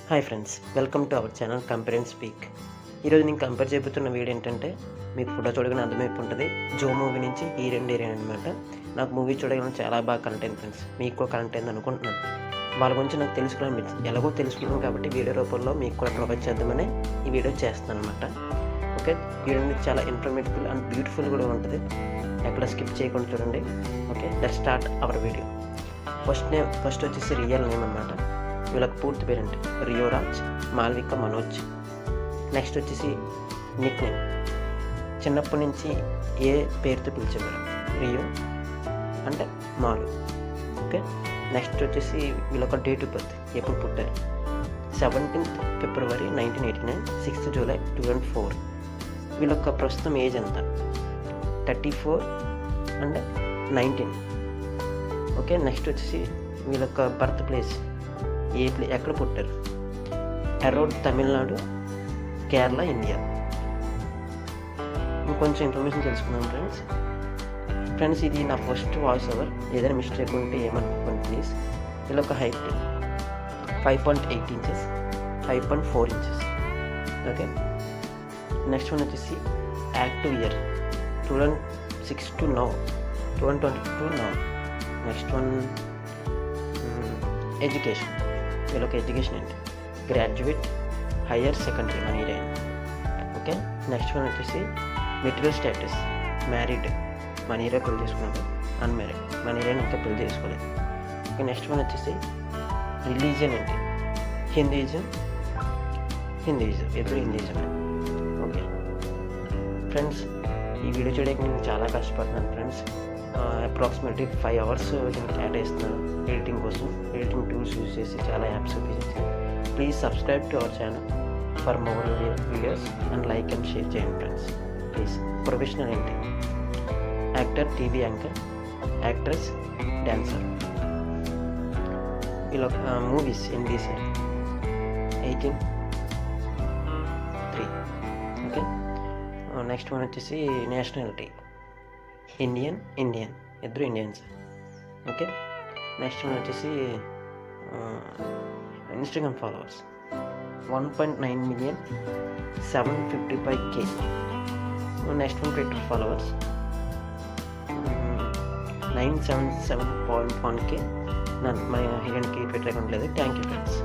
Hi friends, welcome to our channel compare and speak. ఈరోజు నేను compare చేయబోతున్న video ఏంటంటే, మీకు ఫోటో చూడగానే అర్థమైపు ఉంటుంది. జో మూవీ నుంచి హీరోయిన్ అనమాట. నాకు మూవీ చూడగానే చాలా బాగా కనెక్ట్ అయింది ఫ్రెండ్స్. మీకు కూడా కనెక్ట్ అయింది అనుకుంటున్నాను. వాళ్ళ గురించి నాకు తెలుసుకోవడం ఎలాగో తెలుసుకున్నాను కాబట్టి వీడియో రూపంలో మీకు కూడా ప్రొవైడ్ చేద్దామని ఈ వీడియో చేస్తాను అనమాట. ఓకే, వీడియో చాలా ఇన్ఫర్మేటివ్ అండ్ బ్యూటిఫుల్ కూడా ఉంటుంది. ఎక్కడ స్కిప్ చేయకుండా చూడండి. Okay, let's start our video. First వచ్చేసి రియల్ నేమ్ అనమాట. వీళ్ళకి పూర్తి పేరేంటి రియో రాజ్ మాల్విక మనోజ్. నెక్స్ట్ వచ్చేసి నిక్ నేమ్. చిన్నప్పటి నుంచి ఏ పేరుతో పిలిచేవారు? రియో అంటే మాలు. ఓకే, నెక్స్ట్ వచ్చేసి వీళ్ళొక డేట్ ఆఫ్ బర్త్, ఎప్పుడు పుట్టారు? 17th February 1989, 6th July 2004. వీళ్ళొక ప్రస్తుతం ఏజ్ ఎంత? 34 అండ్ 19. ఓకే, నెక్స్ట్ వచ్చేసి వీళ్ళొక బర్త్ ప్లేస్, ఎక్కడ పుట్టారు? Around Tamil Nadu, Kerala, India. ఇంకొంచెం ఇన్ఫర్మేషన్ తెలుసుకుందాం ఫ్రెండ్స్. ఇది నా ఫస్ట్ వాయిస్ ఓవర్. ఏదైనా మిస్టేక్ ఉంటే ఏమనుకోండి ప్లీజ్. ఇలా ఒక height 5.8 inches, 5.4 inches. Okay, next one వచ్చేసి active year 2006 to now, 2022 now. Next one education. వీళ్ళకి ఎడ్యుకేషన్ ఏంటి? గ్రాడ్యుయేట్, హయ్యర్ సెకండరీ, మన హీరోయిన్. ఓకే, నెక్స్ట్ వన్ వచ్చేసి మెటీరియల్ స్టేటస్, మ్యారీడ్, మన హీరో పెళ్లి చేసుకున్నాడు. అన్మ్యారీడ్, మన హీరోయిన్ ఇంకా పెళ్లి చేసుకోలేదు. ఓకే, నెక్స్ట్ వన్ వచ్చేసి రిలీజియన్ ఏంటి? హిందూయిజం, ఎదురు హిందూయిజమే. ఓకే ఫ్రెండ్స్, ఈ వీడియో చేయడానికి నేను చాలా కష్టపడుతున్నాను ఫ్రెండ్స్. అప్రాక్సిమేట్లీ 5 hours నేను కేటాయిస్తున్నాను ఎడిటింగ్ కోసం. ఎడిటింగ్ టూల్స్ యూజ్ చేసి చాలా యాప్స్ ఉపయోగించి. Please subscribe to our channel for more videos and like and share చేయండి ఫ్రెండ్స్ ప్లీజ్. ప్రొఫెషనల్ ఏంటి? Actor, TV anchor, actress, dancer. ఇలా మూవీస్ ఎన్ని తీశారు? 18, 3. ఓకే, నెక్స్ట్ వన్ వచ్చేసి నేషనాలిటీ, ఇండియన్, ఇద్దరు ఇండియన్స్. ఓకే, నెక్స్ట్ వన్ వచ్చేసి Instagram followers 1.9 million, 755K. Next one Twitter followers 977.1K. మన హీరోయిన్కి ట్విట్టర్ అకౌంట్ లేదు. Thank you friends.